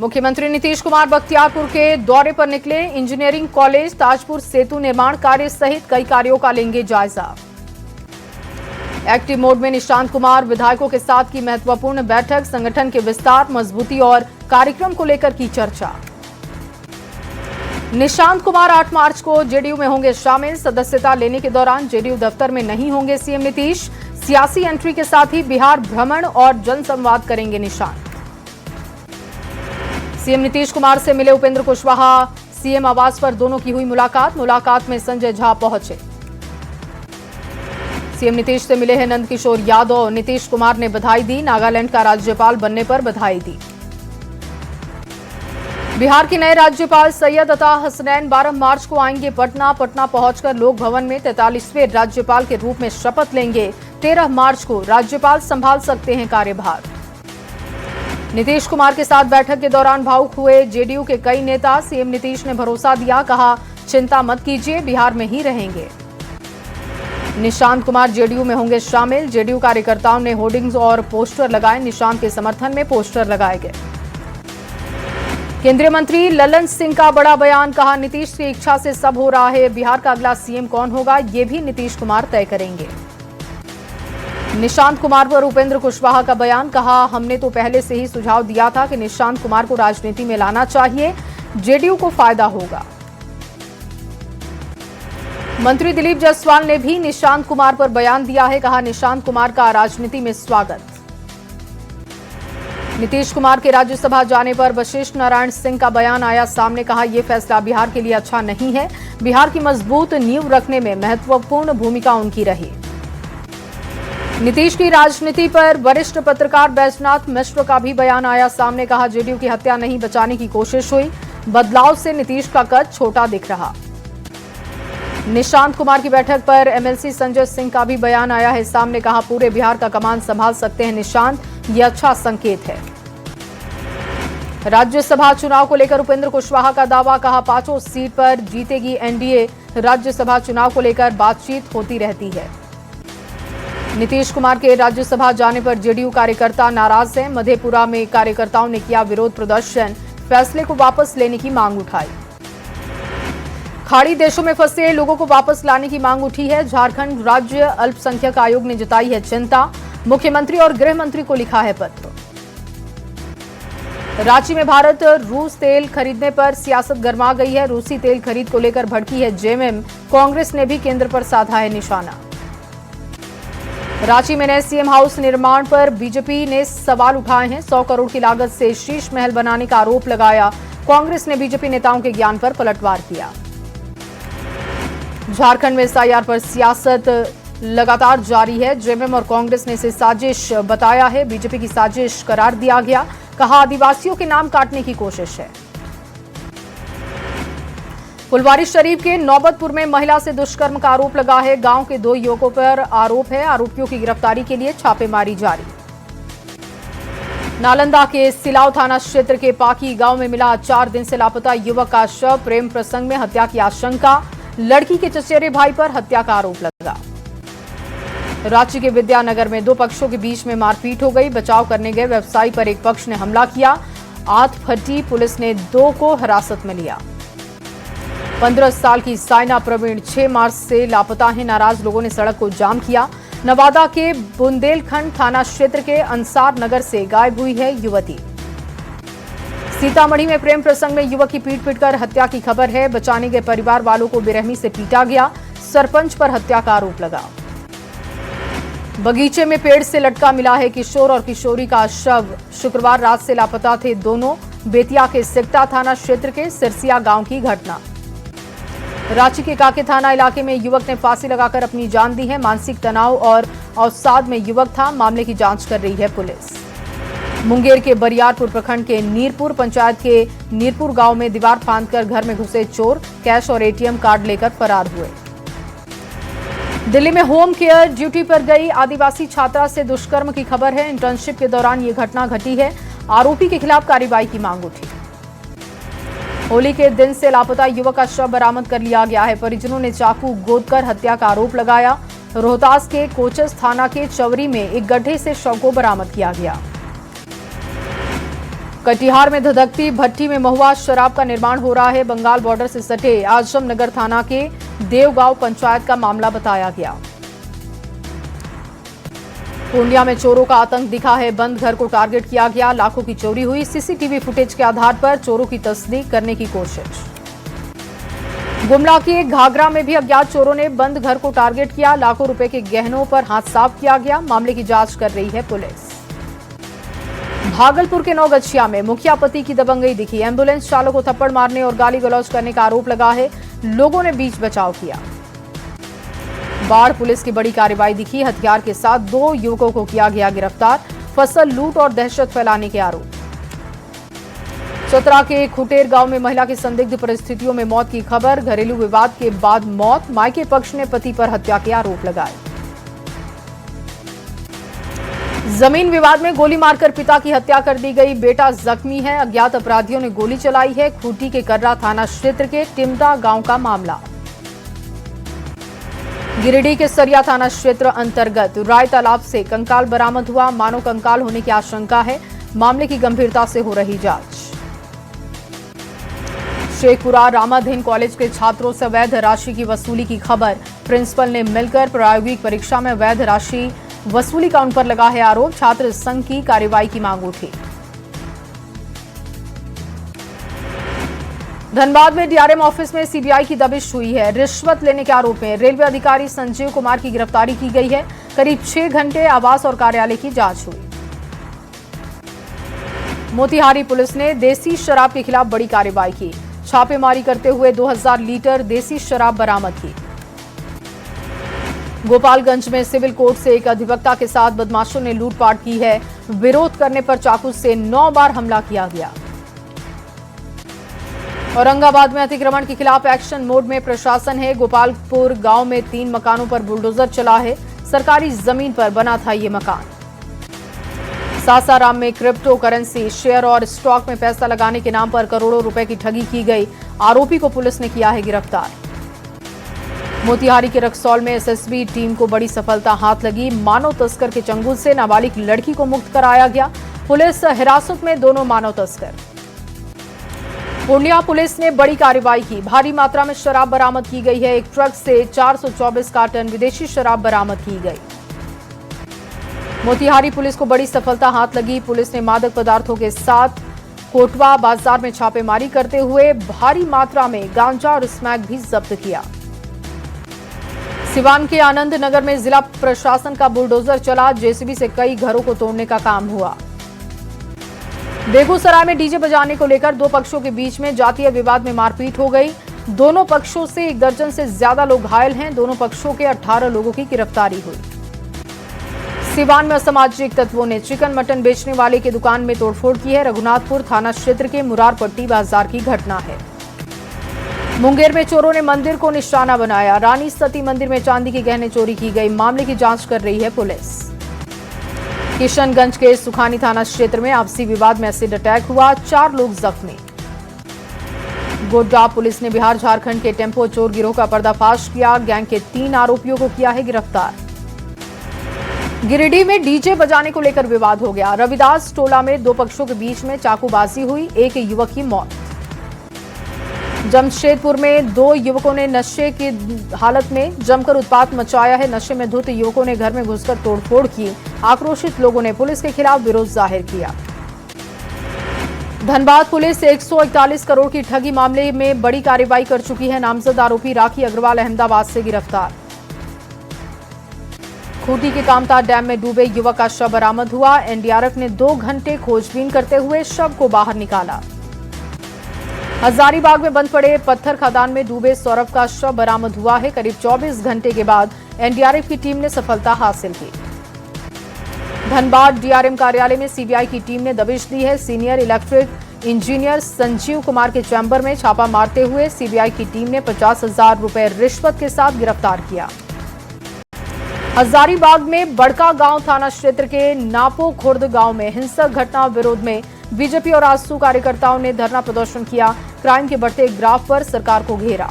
मुख्यमंत्री नीतीश कुमार बख्तियारपुर के दौरे पर निकले। इंजीनियरिंग कॉलेज, ताजपुर सेतु निर्माण कार्य सहित कई कार्यों का लेंगे जायजा। एक्टिव मोड में निशांत कुमार, विधायकों के साथ की महत्वपूर्ण बैठक। संगठन के विस्तार, मजबूती और कार्यक्रम को लेकर की चर्चा। निशांत कुमार 8 मार्च को जेडीयू में होंगे शामिल। सदस्यता लेने के दौरान जेडीयू दफ्तर में नहीं होंगे सीएम नीतीश। सियासी एंट्री के साथ ही बिहार भ्रमण और जनसंवाद करेंगे निशांत। सीएम नीतीश कुमार से मिले उपेंद्र कुशवाहा। सीएम आवास पर दोनों की हुई मुलाकात में संजय झा पहुंचे। सीएम नीतीश से मिले हैं नंदकिशोर यादव। नीतीश कुमार ने बधाई दी। नागालैंड का राज्यपाल बनने पर बधाई दी। बिहार के नए राज्यपाल सैयद अता हसनैन 12 मार्च को आएंगे पटना पहुंचकर लोक भवन में 43वें राज्यपाल के रूप में शपथ लेंगे। 13 मार्च को राज्यपाल संभाल सकते हैं कार्यभार। नीतीश कुमार के साथ बैठक के दौरान भावुक हुए जेडीयू के कई नेता। सीएम नीतीश ने भरोसा दिया, कहा चिंता मत कीजिए, बिहार में ही रहेंगे। निशांत कुमार जेडीयू में होंगे शामिल। जेडीयू कार्यकर्ताओं ने होर्डिंग्स और पोस्टर लगाए। निशांत के समर्थन में पोस्टर लगाए गए। केंद्रीय मंत्री ललन सिंह का बड़ा बयान, कहा नीतीश की इच्छा से सब हो रहा है। बिहार का अगला सीएम कौन होगा, ये भी नीतीश कुमार तय करेंगे। निशांत कुमार पर उपेंद्र कुशवाहा का बयान, कहा हमने तो पहले से ही सुझाव दिया था कि निशांत कुमार को राजनीति में लाना चाहिए, जेडीयू को फायदा होगा। मंत्री दिलीप जायसवाल ने भी निशांत कुमार पर बयान दिया है, कहा निशांत कुमार का राजनीति में स्वागत। नीतीश कुमार के राज्यसभा जाने पर वशिष्ठ नारायण सिंह का बयान आया सामने, कहा यह फैसला बिहार के लिए अच्छा नहीं है। बिहार की मजबूत नींव रखने में महत्वपूर्ण भूमिका उनकी रही। नीतीश की राजनीति पर वरिष्ठ पत्रकार बैजनाथ मिश्र का भी बयान आया सामने, कहा जेडीयू की हत्या नहीं बचाने की कोशिश हुई। बदलाव से नीतीश का कद छोटा दिख रहा। निशांत कुमार की बैठक पर एमएलसी संजय सिंह का भी बयान आया है सामने, कहा पूरे बिहार का कमान संभाल सकते हैं निशांत, ये अच्छा संकेत है। राज्यसभा चुनाव को लेकर उपेंद्र कुशवाहा का दावा, कहा 5 सीट पर जीतेगी एनडीए। राज्यसभा चुनाव को लेकर बातचीत होती रहती है। नीतीश कुमार के राज्यसभा जाने पर जेडीयू कार्यकर्ता नाराज हैं। मधेपुरा में कार्यकर्ताओं ने किया विरोध प्रदर्शन, फैसले को वापस लेने की मांग उठाई। खाड़ी देशों में फंसे लोगों को वापस लाने की मांग उठी है। झारखंड राज्य अल्पसंख्यक आयोग ने जताई है चिंता। मुख्यमंत्री और गृह मंत्री को लिखा है पत्र। रांची में भारत रूस तेल खरीदने पर सियासत गर्मा गई है। रूसी तेल खरीद को लेकर भड़की है जेएमएम। कांग्रेस ने भी केंद्र पर साधा है निशाना। रांची में नए सीएम हाउस निर्माण पर बीजेपी ने सवाल उठाए हैं। 100 करोड़ की लागत से शीश महल बनाने का आरोप लगाया। कांग्रेस ने बीजेपी नेताओं के ज्ञान पर पलटवार किया। झारखंड में एसआईआर पर सियासत लगातार जारी है। जेएमएम और कांग्रेस ने इसे साजिश बताया है। बीजेपी की साजिश करार दिया गया, कहा आदिवासियों के नाम काटने की कोशिश है। फुलवारीशरीफ के नौबतपुर में महिला से दुष्कर्म का आरोप लगा है। गांव के 2 युवकों पर आरोप है। आरोपियों की गिरफ्तारी के लिए छापेमारी जारी। नालंदा के सिलाव थाना क्षेत्र के पाकी गांव में मिला 4 दिन से लापता युवक का शव। प्रेम प्रसंग में हत्या की आशंका। लड़की के चचेरे भाई पर हत्या का आरोप लगा। रांची के विद्यानगर में 2 पक्षों के बीच में मारपीट हो गई। बचाव करने गए व्यवसायी पर एक पक्ष ने हमला किया। आंत फटी, पुलिस ने 2 को हिरासत में लिया। 15 साल की साइना प्रवीण 6 मार्च से लापता है। नाराज लोगों ने सड़क को जाम किया। नवादा के बुंदेलखंड थाना क्षेत्र के अंसार नगर से गायब हुई है युवती। सीतामढ़ी में प्रेम प्रसंग में युवक की पीट-पीटकर हत्या की खबर है। बचाने गए परिवार वालों को बेरहमी से पीटा गया। सरपंच पर हत्या का आरोप लगा। बगीचे में पेड़ से लटका मिला है किशोर और किशोरी का शव। शुक्रवार रात से लापता थे दोनों। बेतिया के सिकटा थाना क्षेत्र के सिरसिया गांव की घटना। रांची के काके थाना इलाके में युवक ने फांसी लगाकर अपनी जान दी है। मानसिक तनाव और अवसाद में युवक था। मामले की जांच कर रही है पुलिस। मुंगेर के बरियारपुर प्रखंड के नीरपुर पंचायत के नीरपुर गांव में दीवार फांदकर घर में घुसे चोर कैश और एटीएम कार्ड लेकर फरार हुए। दिल्ली में होम केयर ड्यूटी पर गई आदिवासी छात्रा से दुष्कर्म की खबर है। इंटर्नशिप के दौरान ये घटना घटी है। आरोपी के खिलाफ कार्रवाई की मांग उठी। होली के दिन से लापता युवक का शव बरामद कर लिया गया है। परिजनों ने चाकू गोदकर हत्या का आरोप लगाया। रोहतास के कोचस थाना के चवरी में एक गड्ढे से शव को बरामद किया गया। कटिहार में धधकती भट्टी में महुआ शराब का निर्माण हो रहा है। बंगाल बॉर्डर से सटे आजम नगर थाना के देवगांव पंचायत का मामला बताया गया। पूर्णिया में चोरों का आतंक दिखा है। बंद घर को टारगेट किया गया, लाखों की चोरी हुई। सीसीटीवी फुटेज के आधार पर चोरों की तस्दीक करने की कोशिश। गुमला के घाघरा में भी अज्ञात चोरों ने बंद घर को टारगेट किया, लाखों रुपए के गहनों पर हाथ साफ किया गया। मामले की जांच कर रही है पुलिस। भागलपुर के नौगछिया में मुखिया पति की दबंगई दिखी। एम्बुलेंस चालक को थप्पड़ मारने और गाली गलौज करने का आरोप लगा है। लोगों ने बीच बचाव किया। बाढ़ पुलिस की बड़ी कार्रवाई दिखी। हथियार के साथ 2 युवकों को किया गया गिरफ्तार। फसल लूट और दहशत फैलाने के आरोप। चतरा के खुटेर गांव में महिला की संदिग्ध परिस्थितियों में मौत की खबर। घरेलू विवाद के बाद मौत। मायके पक्ष ने पति पर हत्या के आरोप लगाए। जमीन विवाद में गोली मारकर पिता की हत्या कर दी गई। बेटा जख्मी है। अज्ञात अपराधियों ने गोली चलाई है। खूंटी के कर्रा थाना क्षेत्र के टिमदा गांव का मामला। गिरिडीह के सरिया थाना क्षेत्र अंतर्गत राय तालाब से कंकाल बरामद हुआ। मानव कंकाल होने की आशंका है। मामले की गंभीरता से हो रही जांच। शेखपुरा रामाधीन कॉलेज के छात्रों से अवैध राशि की वसूली की खबर। प्रिंसिपल ने मिलकर प्रायोगिक परीक्षा में अवैध राशि वसूली का उन पर लगा है आरोप। छात्र संघ की कार्रवाई की मांग उठी। धनबाद में डीआरएम ऑफिस में सीबीआई की दबिश हुई है। रिश्वत लेने के आरोप में रेलवे अधिकारी संजीव कुमार की गिरफ्तारी की गई है। करीब 6 घंटे आवास और कार्यालय की जांच हुई। मोतिहारी पुलिस ने देसी शराब के खिलाफ बड़ी कार्रवाई की। छापेमारी करते हुए 2000 लीटर देसी शराब बरामद की। गोपालगंज में सिविल कोर्ट से एक अधिवक्ता के साथ बदमाशों ने लूटपाट की है। विरोध करने पर चाकू से 9 बार हमला किया गया। औरंगाबाद में अतिक्रमण के खिलाफ एक्शन मोड में प्रशासन है। गोपालपुर गांव में 3 मकानों पर बुलडोजर चला है। सरकारी जमीन पर बना था ये मकान। सासाराम में क्रिप्टो करेंसी शेयर और स्टॉक में पैसा लगाने के नाम पर करोड़ों रुपए की ठगी की गई। आरोपी को पुलिस ने किया है गिरफ्तार। मोतिहारी के रक्सौल में एसएसबी टीम को बड़ी सफलता हाथ लगी। मानव तस्कर के चंगुल से नाबालिग लड़की को मुक्त कराया गया। पुलिस हिरासत में दोनों मानव तस्कर। पूर्णिया पुलिस ने बड़ी कार्रवाई की। भारी मात्रा में शराब बरामद की गई है। एक ट्रक से 424 कार्टन विदेशी शराब बरामद की गई। मोतिहारी पुलिस को बड़ी सफलता हाथ लगी। पुलिस ने मादक पदार्थों के साथ कोटवा बाजार में छापेमारी करते हुए भारी मात्रा में गांजा और स्मैक भी जब्त किया। सिवान के आनंद नगर में जिला प्रशासन का बुलडोजर चला। जेसीबी से कई घरों को तोड़ने का काम हुआ। बेगूसराय में डीजे बजाने को लेकर 2 पक्षों के बीच में जातीय विवाद में मारपीट हो गई। दोनों पक्षों से 1 दर्जन से ज्यादा लोग घायल हैं। दोनों पक्षों के 18 लोगों की गिरफ्तारी हुई। सिवान में असामाजिक तत्वों ने चिकन मटन बेचने वाले की दुकान में तोड़फोड़ की है। रघुनाथपुर थाना क्षेत्र के मुरारपट्टी बाजार की घटना है। मुंगेर में चोरों ने मंदिर को निशाना बनाया। रानी सती मंदिर में चांदी के गहने चोरी की गई। मामले की जांच कर रही है पुलिस। किशनगंज के सुखानी थाना क्षेत्र में आपसी विवाद में एसिड अटैक हुआ। 4 लोग जख्मी। गोड्डा पुलिस ने बिहार झारखंड के टेम्पो चोर गिरोह का पर्दाफाश किया। गैंग के 3 आरोपियों को किया है गिरफ्तार। गिरिडीह में डीजे बजाने को लेकर विवाद हो गया। रविदास टोला में 2 पक्षों के बीच में चाकूबाजी हुई। एक युवक की मौत। जमशेदपुर में 2 युवकों ने नशे की हालत में जमकर उत्पात मचाया है। नशे में धुत युवकों ने घर में घुसकर तोड़फोड़ की। आक्रोशित लोगों ने पुलिस के खिलाफ विरोध जाहिर किया। धनबाद पुलिस 141 करोड़ की ठगी मामले में बड़ी कार्रवाई कर चुकी है। नामजद आरोपी राखी अग्रवाल अहमदाबाद से गिरफ्तार। खूंटी के कामता डैम में डूबे युवक का शव बरामद हुआ। एनडीआरएफ ने 2 घंटे खोजबीन करते हुए शव को बाहर निकाला। हजारीबाग में बंद पड़े पत्थर खदान में डूबे सौरभ का शव बरामद हुआ है। करीब 24 घंटे के बाद एनडीआरएफ की टीम ने सफलता हासिल की। धनबाद डीआरएम कार्यालय में सीबीआई की टीम ने दबिश दी है। Senior electric engineer Sanjeev Kumar के चैम्बर में छापा मारते हुए सीबीआई की टीम ने 50,000 रुपए रिश्वत के साथ गिरफ्तार किया। हजारीबाग में बड़का गांव थाना क्षेत्र के नापो खुर्द गांव में हिंसक घटना विरोध में बीजेपी और आजसू कार्यकर्ताओं ने धरना प्रदर्शन किया। क्राइम के बढ़ते ग्राफ पर सरकार को घेरा।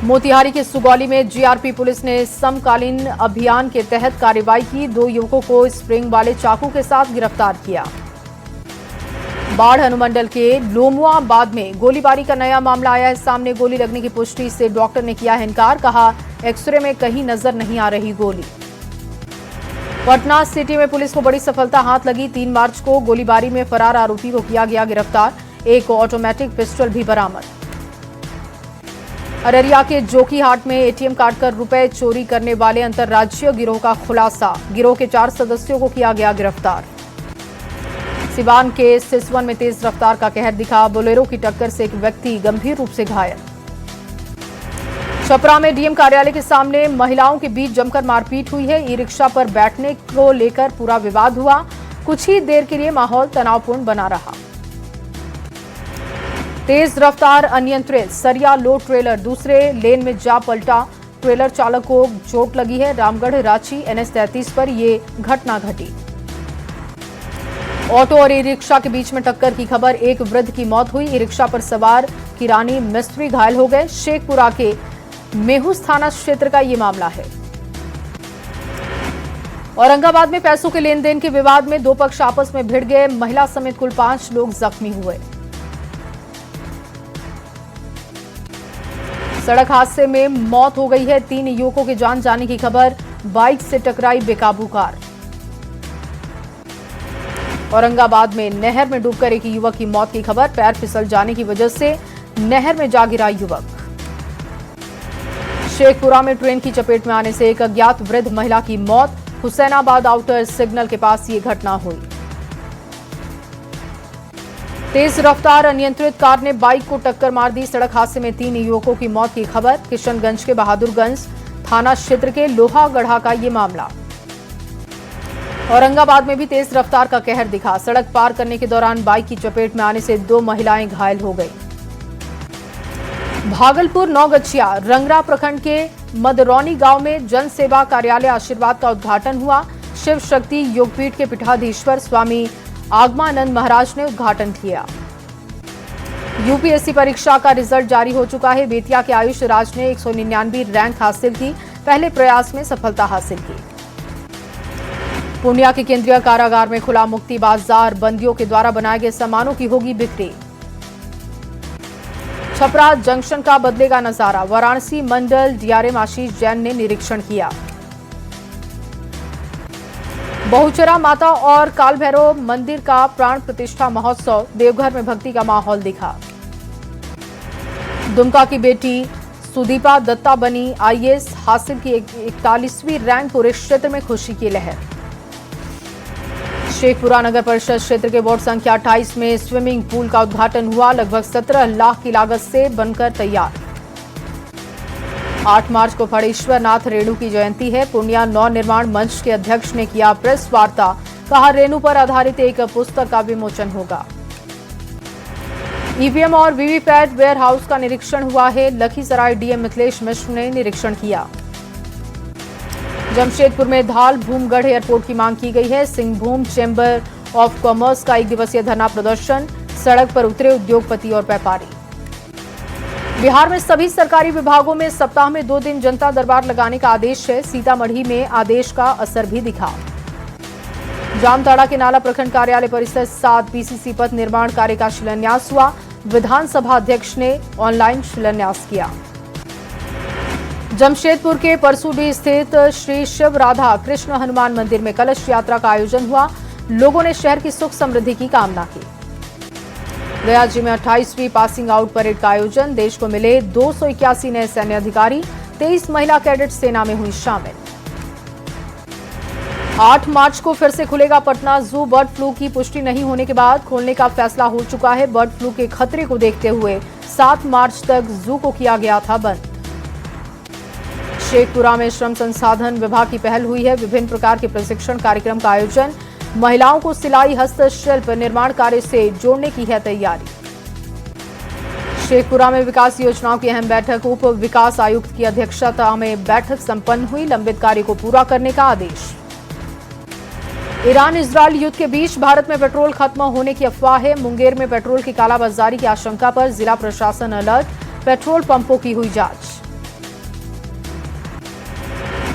मोतिहारी के सुगौली में जीआरपी पुलिस ने समकालीन अभियान के तहत कार्रवाई की। 2 युवकों को स्प्रिंग वाले चाकू के साथ गिरफ्तार किया। बाढ़ अनुमंडल के लोमुआबाद में गोलीबारी का नया मामला आया है सामने। गोली लगने की पुष्टि से डॉक्टर ने किया है इनकार, कहा एक्सरे में कहीं नजर नहीं आ रही गोली। पटना सिटी में पुलिस को बड़ी सफलता हाथ लगी। 3 मार्च को गोलीबारी में फरार आरोपी को किया गया गिरफ्तार। एक ऑटोमेटिक पिस्टल भी बरामद। अररिया के जोकीहाट में एटीएम काटकर रुपए चोरी करने वाले अंतर्राज्यीय गिरोह का खुलासा। गिरोह के 4 सदस्यों को किया गया गिरफ्तार। सिवान के सिसवन में तेज रफ्तार का कहर दिखा। बोलेरो की टक्कर से एक व्यक्ति गंभीर रूप से घायल। छपरा में डीएम कार्यालय के सामने महिलाओं के बीच जमकर मारपीट हुई है। ई रिक्शा पर बैठने को लेकर पूरा विवाद हुआ। कुछ ही देर के लिए माहौल तनावपूर्ण बना रहा। तेज रफ्तार अनियंत्रित सरिया लोड ट्रेलर दूसरे लेन में जा पलटा। ट्रेलर चालक को चोट लगी है। रामगढ़ रांची NH-33 पर यह घटना घटी। ऑटो और ई रिक्शा के बीच में टक्कर की खबर। एक वृद्ध की मौत हुई। ई रिक्शा पर सवार किरानी मिस्त्री घायल हो गए। शेखपुरा के मेहुस थाना क्षेत्र का ये मामला है। औरंगाबाद में पैसों के लेन देन के विवाद में 2 पक्ष आपस में भिड़ गए। महिला समेत कुल 5 लोग जख्मी हुए। सड़क हादसे में मौत हो गई है। 3 युवकों की जान जाने की खबर। बाइक से टकराई बेकाबू कार। औरंगाबाद में नहर में डूबकर एक युवक की मौत की खबर। पैर फिसल जाने की वजह से नहर में जा गिरा युवक। शेखपुरा में ट्रेन की चपेट में आने से एक अज्ञात वृद्ध महिला की मौत। हुसैनाबाद आउटर सिग्नल के पास ये घटना हुई। तेज रफ्तार अनियंत्रित कार ने बाइक को टक्कर मार दी। सड़क हादसे में 3 युवकों की मौत की खबर। किशनगंज के बहादुरगंज थाना क्षेत्र के लोहागढ़ा का ये मामला। औरंगाबाद में भी तेज रफ्तार का कहर दिखा। सड़क पार करने के दौरान बाइक की चपेट में आने से 2 महिलाएं घायल हो गई। भागलपुर नौगछिया रंगरा प्रखंड के मदरौनी गांव में जन सेवा कार्यालय आशीर्वाद का उद्घाटन हुआ। शिव शक्ति योगपीठ के पीठाधीश्वर स्वामी आगमानंद महाराज ने उद्घाटन किया। यूपीएससी परीक्षा का रिजल्ट जारी हो चुका है। बेतिया के आयुष राज ने 199 रैंक हासिल की। पहले प्रयास में सफलता हासिल की। पूर्णिया के केंद्रीय कारागार में खुला मुक्ति बाजार। बंदियों के द्वारा बनाए गए सामानों की होगी बिक्री। छपरा जंक्शन का बदलेगा नजारा। वाराणसी मंडल डीआरएम आशीष जैन ने निरीक्षण किया। बहुचरा माता और काल भैरव मंदिर का प्राण प्रतिष्ठा महोत्सव। देवघर में भक्ति का माहौल दिखा। दुमका की बेटी सुदीपा दत्ता बनी आईएएस। हासिल की 41वीं रैंक। पूरे क्षेत्र में खुशी की लहर। शेखपुरा नगर परिषद क्षेत्र के वार्ड संख्या 28 में स्विमिंग पूल का उद्घाटन हुआ। लगभग 17 लाख की लागत से बनकर तैयार। 8 मार्च को फणीश्वर नाथ रेणु की जयंती है। पूर्णिया नव निर्माण मंच के अध्यक्ष ने किया प्रेस वार्ता। कहा रेणु पर आधारित एक पुस्तक का विमोचन होगा। ईवीएम और वीवीपैट वेयर हाउस का निरीक्षण हुआ है। लखीसराय डीएम मिथिलेश मिश्र ने निरीक्षण किया। जमशेदपुर में धाल भूमगढ़ एयरपोर्ट की मांग की गई है। सिंहभूम चैम्बर ऑफ कॉमर्स का 1 दिवसीय धरना प्रदर्शन। सड़क पर उतरे उद्योगपति और व्यापारी। बिहार में सभी सरकारी विभागों में सप्ताह में 2 दिन जनता दरबार लगाने का आदेश है। सीतामढ़ी में आदेश का असर भी दिखा। जामताड़ा के नाला प्रखंड कार्यालय परिसर 7 पीसीसी पथ निर्माण कार्य का शिलान्यास हुआ। विधानसभा अध्यक्ष ने ऑनलाइन शिलान्यास किया। जमशेदपुर के परसूडी स्थित श्री शिव राधा कृष्ण हनुमान मंदिर में कलश यात्रा का आयोजन हुआ। लोगों ने शहर की सुख समृद्धि की कामना की। गया जी में 28वीं पासिंग आउट परेड का आयोजन। देश को मिले 281 नए सैन्य अधिकारी। 23 महिला कैडेट सेना में हुई शामिल। 8 मार्च को फिर से खुलेगा पटना जू। बर्ड फ्लू की पुष्टि नहीं होने के बाद खोलने का फैसला हो चुका है। बर्ड फ्लू के खतरे को देखते हुए 7 मार्च तक जू को किया गया था बंद। शेखपुरा में श्रम संसाधन विभाग की पहल हुई है। विभिन्न प्रकार के प्रशिक्षण कार्यक्रम का आयोजन। महिलाओं को सिलाई हस्तशिल्प निर्माण कार्य से जोड़ने की है तैयारी। शेखपुरा में विकास योजनाओं की अहम बैठक। उप विकास आयुक्त की अध्यक्षता में बैठक संपन्न हुई। लंबित कार्य को पूरा करने का आदेश। ईरान इजरायल युद्ध के बीच भारत में पेट्रोल खत्म होने की अफवाह है। मुंगेर में पेट्रोल की कालाबाजारी की आशंका पर जिला प्रशासन अलर्ट। पेट्रोल पंपों की हुई जांच।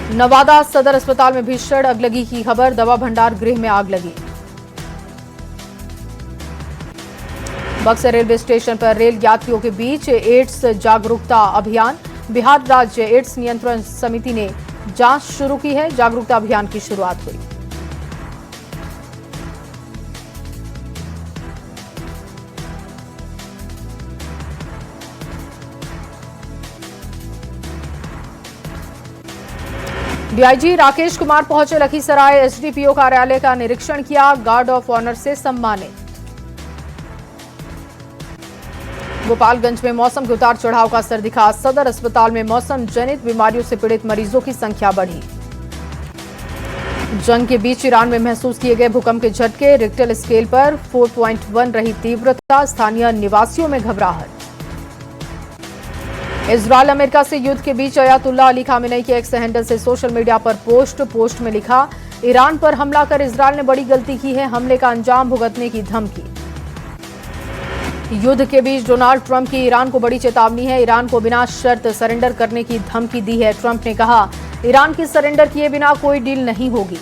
नवादा सदर अस्पताल में भीषण अगलगी की खबर। दवा भंडार गृह में आग लगी। बक्सर रेलवे स्टेशन पर रेल यात्रियों के बीच एड्स जागरूकता अभियान। बिहार राज्य एड्स नियंत्रण समिति ने जांच शुरू की है। जागरूकता अभियान की शुरुआत हुई। डीआईजी राकेश कुमार पहुंचे लखीसराय। एसडीपीओ कार्यालय का निरीक्षण किया। गार्ड ऑफ ऑनर से सम्मानित। गोपालगंज में मौसम के उतार चढ़ाव का असर दिखा। सदर अस्पताल में मौसम जनित बीमारियों से पीड़ित मरीजों की संख्या बढ़ी। जंग के बीच ईरान में महसूस किए गए भूकंप के झटके। रिक्टर स्केल पर 4.1 रही तीव्रता। स्थानीय निवासियों में घबराहट। इजरायल अमेरिका से युद्ध के बीच अयातुल्लाह अली खामेनेई के एक्स हैंडल से सोशल मीडिया पर पोस्ट में लिखा, ईरान पर हमला कर इजरायल ने बड़ी गलती की है। हमले का अंजाम भुगतने की धमकी। युद्ध के बीच डोनाल्ड ट्रंप की ईरान को बड़ी चेतावनी है। ईरान को बिना शर्त सरेंडर करने की धमकी दी है। ट्रंप ने कहा, ईरान के सरेंडर किए बिना कोई डील नहीं होगी।